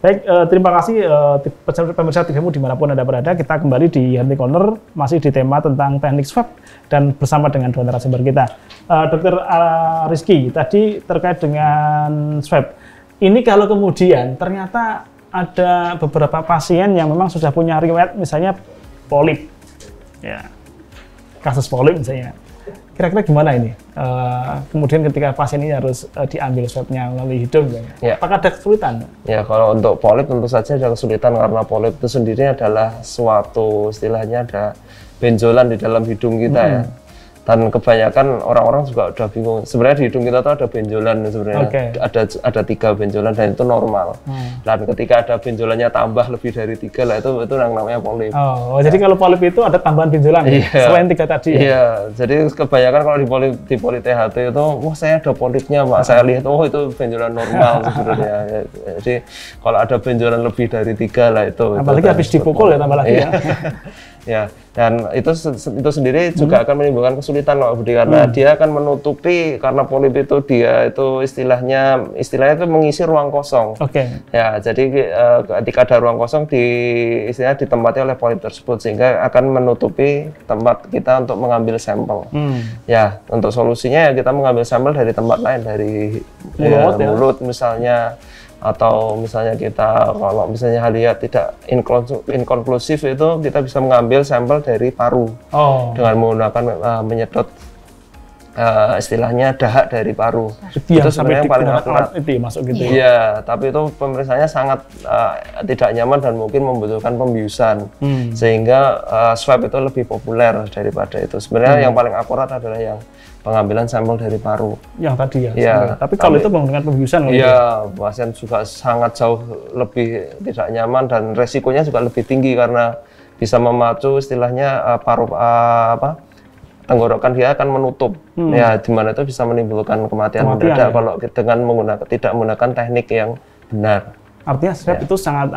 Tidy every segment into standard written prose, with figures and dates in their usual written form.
Baik, terima kasih pemirsa TV-mu dimanapun Anda berada. Kita kembali di Healthy Corner, masih di tema tentang teknik swab dan bersama dengan dua narasumber kita. Dr. Rizky, tadi terkait dengan swab. Ini kalau kemudian ternyata ada beberapa pasien yang memang sudah punya riwayat misalnya polip, ya, kasus polip misalnya. Kira-kira gimana ini? Kemudian ketika pasien ini harus diambil swabnya melalui hidung, ya. Apakah ada kesulitan? Ya, kalau untuk polip tentu saja ada kesulitan karena polip itu sendiri adalah suatu istilahnya ada benjolan di dalam hidung kita ya. Dan kebanyakan orang-orang juga udah bingung. Sebenarnya di hidung kita tuh ada benjolan sebenarnya. Ada 3 benjolan dan itu normal. Dan ketika ada benjolannya tambah lebih dari 3 lah itu namanya polip. Jadi kalau polip itu ada tambahan benjolan selain 3 tadi. Iya, jadi kebanyakan kalau di poli THT itu, wah saya ada polipnya Pak. Saya lihat itu benjolan normal sebenarnya. Jadi kalau ada benjolan lebih dari 3 lah itu. Apalagi habis dipukul ya tambah lagi ya. Ya, dan itu sendiri juga akan menimbulkan kesulitan Pak Budi karena dia akan menutupi karena polip itu dia itu istilahnya itu mengisi ruang kosong. Ya, jadi ketika ada ruang kosong istilahnya ditempati oleh polip tersebut sehingga akan menutupi tempat kita untuk mengambil sampel. Ya, untuk solusinya ya kita mengambil sampel dari tempat lain dari mulut misalnya. Atau misalnya kita kalau misalnya lihat tidak inkonklusif itu kita bisa mengambil sampel dari paru dengan menggunakan menyedot istilahnya dahak dari paru. Itu sebenarnya yang paling akurat itu masuk gitu. Iya, tapi itu pemeriksaannya sangat tidak nyaman dan mungkin membutuhkan pembiusan sehingga swab itu lebih populer daripada itu. Sebenarnya yang paling akurat adalah yang pengambilan sampel dari paru. Yang tadi ya. Tapi kalau itu dengan pembiusan iya, pasien juga sangat jauh lebih tidak nyaman dan resikonya juga lebih tinggi karena bisa memacu istilahnya tenggorokan dia akan menutup. Ya, di mana itu bisa menimbulkan kematian mendadak kalau dengan tidak menggunakan teknik yang benar. Artinya swab itu sangat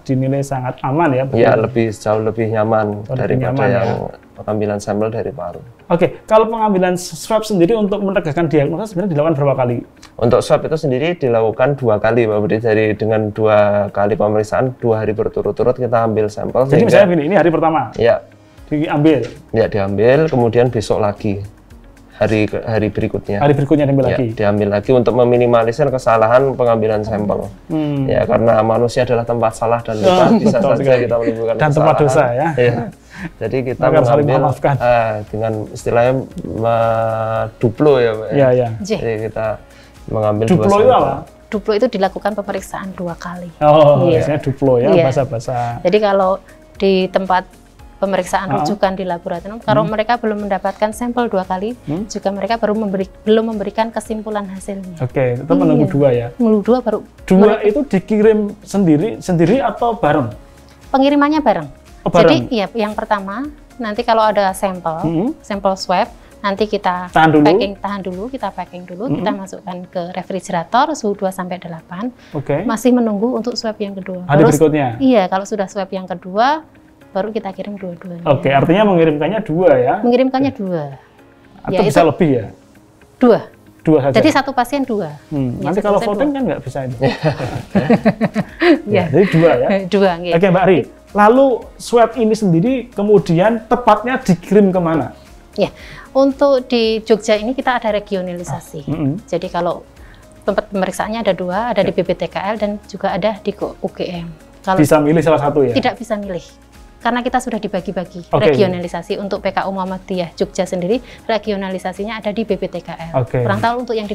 dinilai sangat aman ya. Iya, jauh lebih nyaman daripada yang pengambilan sampel dari paru. Kalau pengambilan swab sendiri untuk menegakkan diagnosa sebenarnya dilakukan berapa kali? Untuk swab itu sendiri dilakukan 2 kali Pak Budi. Dengan 2 kali pemeriksaan 2 hari berturut-turut kita ambil sampel. Jadi misalnya ini hari pertama. Iya. Diambil. Ya, diambil kemudian besok lagi. Hari berikutnya. Hari berikutnya diambil lagi. Diambil lagi untuk meminimalisir kesalahan pengambilan sampel. Ya, karena manusia adalah tempat salah dan lupa bisa saja kita menimbulkan dan tempat dosa ya. Jadi kita mengambil dengan istilahnya duplo ya Pak. Iya. Jadi kita mengambil duplo itu apa? Duplo itu dilakukan pemeriksaan 2 kali. Biasanya duplo ya, bahasa-bahasa. Jadi kalau di tempat pemeriksaan rujukan di laboratorium, kalau mereka belum mendapatkan sampel 2 kali, juga mereka belum memberikan kesimpulan hasilnya. Itu menunggu 2 ya? Menunggu 2 baru. 2 itu dikirim sendiri atau bareng? Pengirimannya bareng. Bareng? Jadi yang pertama, nanti kalau ada sampel swab, nanti kita tahan dulu, kita packing dulu, kita masukkan ke refrigerator suhu 2-8, masih menunggu untuk swab yang kedua. Hari berikutnya? Iya, kalau sudah swab yang kedua, baru kita kirim dua-duanya. Artinya mengirimkannya 2 ya? Mengirimkannya 2. Atau bisa lebih ya? 2 saja? Jadi 1 pasien 2. Nanti kalau voting kan nggak bisa ini. Ya. Jadi 2 ya? 2. Mbak Ari, lalu swab ini sendiri kemudian tepatnya dikirim kemana? Ya, untuk di Jogja ini kita ada regionalisasi. Jadi kalau tempat pemeriksaannya ada 2, ada di BPTKL dan juga ada di UGM. Kalau bisa milih salah satu ya? Tidak bisa milih. Karena kita sudah dibagi-bagi regionalisasi untuk PKU Muhammadiyah Jogja sendiri, regionalisasinya ada di BPTKL. Kurang tahu untuk yang di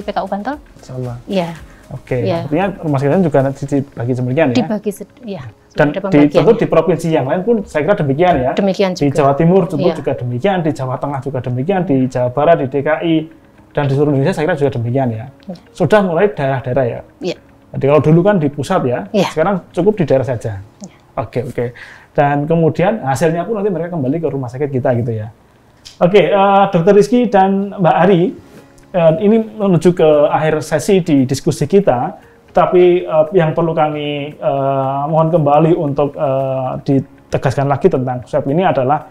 PKU Bantul? Sama. Iya. Artinya rumah sakit juga dibagi demikian ya? Dibagi, ya. Dan tentu di provinsi yang lain pun saya kira demikian ya? Demikian juga. Di Jawa Timur juga demikian, di Jawa Tengah juga demikian, di Jawa Barat, di DKI, dan di seluruh Indonesia saya kira juga demikian ya? Sudah mulai daerah-daerah ya? Iya. Jadi kalau dulu kan di pusat ya, sekarang cukup di daerah saja. Oke. Dan kemudian hasilnya pun nanti mereka kembali ke rumah sakit kita gitu ya. Dr. Rizky dan Mbak Ari, ini menuju ke akhir sesi di diskusi kita, tapi yang perlu kami mohon kembali untuk ditegaskan lagi tentang swab ini adalah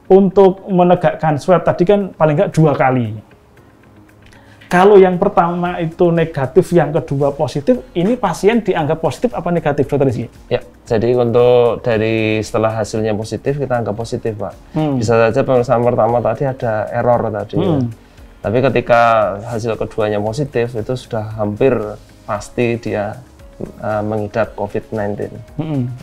untuk menegakkan swab tadi kan paling nggak 2 kali. Kalau yang pertama itu negatif, yang kedua positif, ini pasien dianggap positif apa negatif, Dokter Rizky? Ya, jadi untuk dari setelah hasilnya positif, kita anggap positif, Pak. Bisa saja pemeriksaan pertama tadi ada error tadi. Ya. Tapi ketika hasil keduanya positif, itu sudah hampir pasti dia mengidap COVID-19.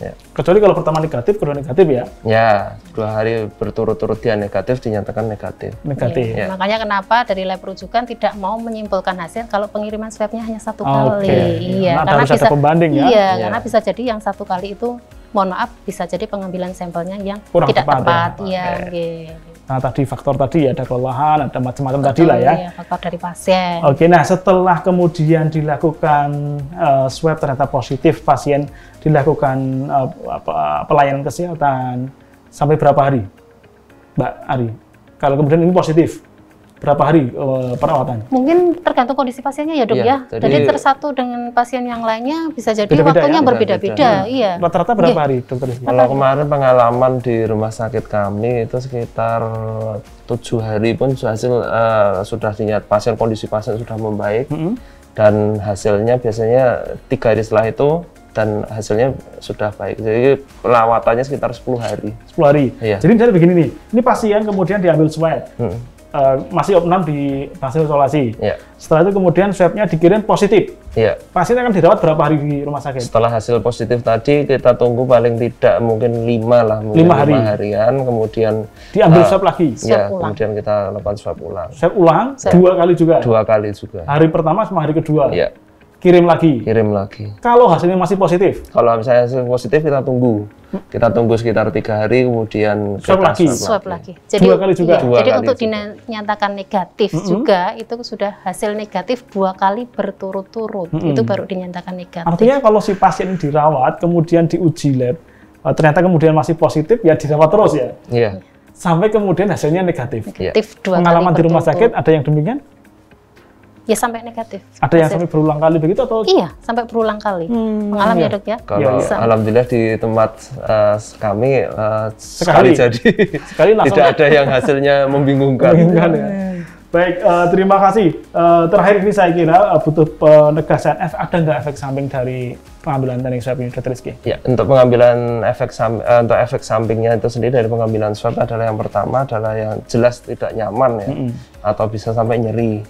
Ya. Kecuali kalau pertama negatif, kedua negatif ya? Ya, 2 hari berturut-turut dia negatif, dinyatakan negatif. Ya. Makanya kenapa dari lab rujukan tidak mau menyimpulkan hasil kalau pengiriman swabnya hanya 1 kali. Iya, karena bisa ada pembanding ya? Iya, karena bisa jadi yang 1 kali itu, mohon maaf, bisa jadi pengambilan sampelnya yang kurang tidak tepat. Iya, Nah, tadi faktor tadi ada kelelahan, ada macam-macam tadi lah ya. Iya, faktor dari pasien. Oke, nah setelah kemudian dilakukan swab ternyata positif, pasien dilakukan pelayanan kesehatan sampai berapa hari, Mbak Ari? Kalau kemudian ini positif, berapa hari perawatan? Mungkin tergantung kondisi pasiennya ya, Dok ya. Jadi tersatu dengan pasien yang lainnya bisa jadi waktunya berbeda-beda. Iya. Rata-rata berapa hari, Dokter? Kalau kemarin pengalaman di rumah sakit kami itu sekitar 7 hari pun hasil sudah dinyatakan pasien, kondisi pasien sudah membaik dan hasilnya biasanya 3 hari setelah itu dan hasilnya sudah baik. Jadi perawatannya sekitar 10 hari. 10 hari. Iya. Jadi misalnya begini nih, ini pasien kemudian diambil swab. Masih opnam di hasil isolasi. Ya. Setelah itu kemudian swabnya dikirim positif. Ya. Pasien akan dirawat berapa hari di rumah sakit? Setelah hasil positif tadi kita tunggu paling tidak mungkin 5 lah, mungkin 5 harian, kemudian diambil swab lagi. Ya, kemudian kita lakukan swab ulang. Swab ulang 2 kali juga. 2 kali juga. Hari pertama sama hari kedua. Ya. Kirim lagi. Kirim lagi. Kalau hasilnya masih positif? Kalau misalnya hasil positif kita tunggu. Kita tunggu sekitar 3 hari, kemudian swab lagi. Swab lagi. Jadi 2 kali juga. Iya, jadi untuk dinyatakan negatif juga itu sudah hasil negatif 2 kali berturut-turut. Itu baru dinyatakan negatif. Artinya kalau si pasien dirawat kemudian diuji lab ternyata kemudian masih positif ya dirawat terus ya. Iya. Sampai kemudian hasilnya negatif. Negatif 2 kali. Pengalaman di rumah sakit ada yang demikian? Ya sampai negatif. Ada yang sampai berulang kali begitu atau? Iya, sampai berulang kali. Mengalami ya, Dok ya? Kalau alhamdulillah di tempat kami sekali jadi tidak ada yang hasilnya membingungkan. Ya. Baik, terima kasih. Terakhir ini saya kira butuh penegasan, ada nggak efek samping dari pengambilan teknik swab ini, Dr. Rizky? Ya, untuk pengambilan untuk efek sampingnya itu sendiri dari pengambilan swab adalah yang pertama adalah yang jelas tidak nyaman ya, atau bisa sampai nyeri,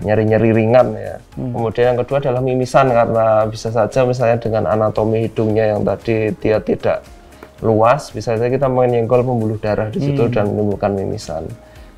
nyeri-nyeri ringan ya. Kemudian yang kedua adalah mimisan karena bisa saja misalnya dengan anatomi hidungnya yang tadi dia tidak luas, bisa saja kita menyenggol pembuluh darah di situ dan menimbulkan mimisan.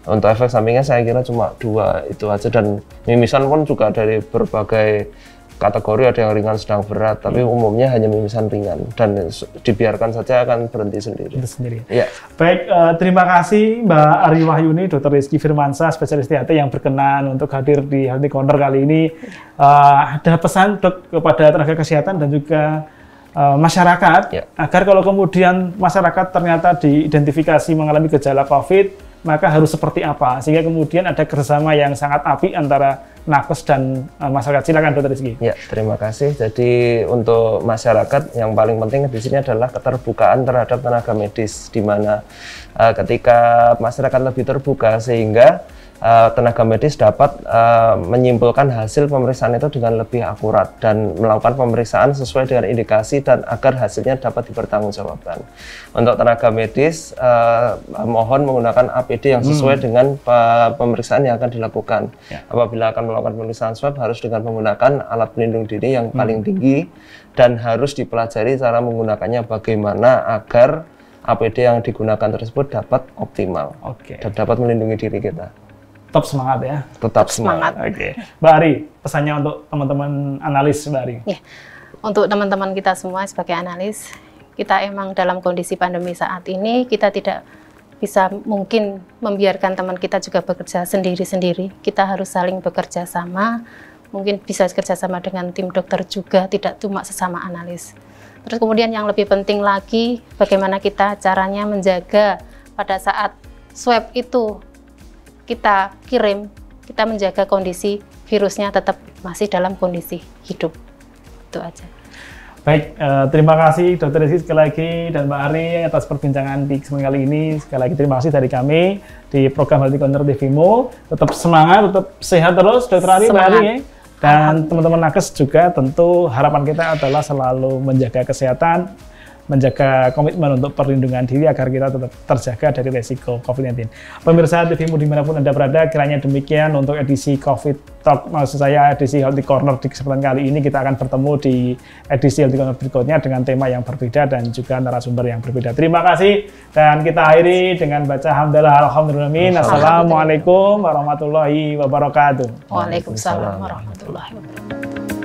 Untuk efek sampingnya saya kira cuma 2 itu aja, dan mimisan pun juga dari berbagai kategori, ada yang ringan, sedang, berat, tapi umumnya hanya mimisan ringan dan dibiarkan saja akan berhenti sendiri. Ya. Baik, terima kasih Mbak Ari Wahyuni, Dr. Rizky Firmansyah, spesialis THT yang berkenan untuk hadir di Healthy Corner kali ini. Ada pesan Dok kepada tenaga kesehatan dan juga masyarakat agar kalau kemudian masyarakat ternyata diidentifikasi mengalami gejala COVID, maka harus seperti apa sehingga kemudian ada kerjasama yang sangat apik antara nakes dan masyarakat. Silakan Dr. Rizky. Ya, terima kasih. Jadi untuk masyarakat yang paling penting di sini adalah keterbukaan terhadap tenaga medis, di mana ketika masyarakat lebih terbuka sehingga tenaga medis dapat menyimpulkan hasil pemeriksaan itu dengan lebih akurat dan melakukan pemeriksaan sesuai dengan indikasi dan agar hasilnya dapat dipertanggungjawabkan. Untuk tenaga medis mohon menggunakan APD yang sesuai dengan pemeriksaan yang akan dilakukan. Apabila akan melakukan pemeriksaan swab harus dengan menggunakan alat pelindung diri yang paling tinggi dan harus dipelajari cara menggunakannya bagaimana agar APD yang digunakan tersebut dapat optimal dan dapat melindungi diri kita. Tetap semangat ya. Tetap semangat. Oke. Mbak Ari, pesannya untuk teman-teman analis, Mbak Ari. Ya. Untuk teman-teman kita semua sebagai analis, kita emang dalam kondisi pandemi saat ini, kita tidak bisa mungkin membiarkan teman kita juga bekerja sendiri-sendiri. Kita harus saling bekerja sama, mungkin bisa bekerja sama dengan tim dokter juga, tidak cuma sesama analis. Terus kemudian yang lebih penting lagi, bagaimana kita caranya menjaga pada saat swab itu kita kirim, kita menjaga kondisi virusnya tetap masih dalam kondisi hidup. Itu aja. Baik, terima kasih Dr. Rizky sekali lagi dan Mbak Ari atas perbincangan di kesempatan kali ini. Sekali lagi terima kasih dari kami di program Healthy Corner TVMO. Tetap semangat, tetap sehat terus Dr. Ari, Mbak Ari. Dan teman-teman nakes juga tentu harapan kita adalah selalu menjaga kesehatan, menjaga komitmen untuk perlindungan diri agar kita tetap terjaga dari resiko COVID-19. Pemirsa TVMO dimanapun Anda berada, kiranya demikian untuk edisi COVID Talk, maksud saya edisi Healthy Corner di kesempatan kali ini. Kita akan bertemu di edisi Healthy Corner berikutnya dengan tema yang berbeda dan juga narasumber yang berbeda. Terima kasih dan kita akhiri dengan baca hamdalah alhamdulillah. Assalamualaikum warahmatullahi wabarakatuh. Waalaikumsalam warahmatullahi wabarakatuh.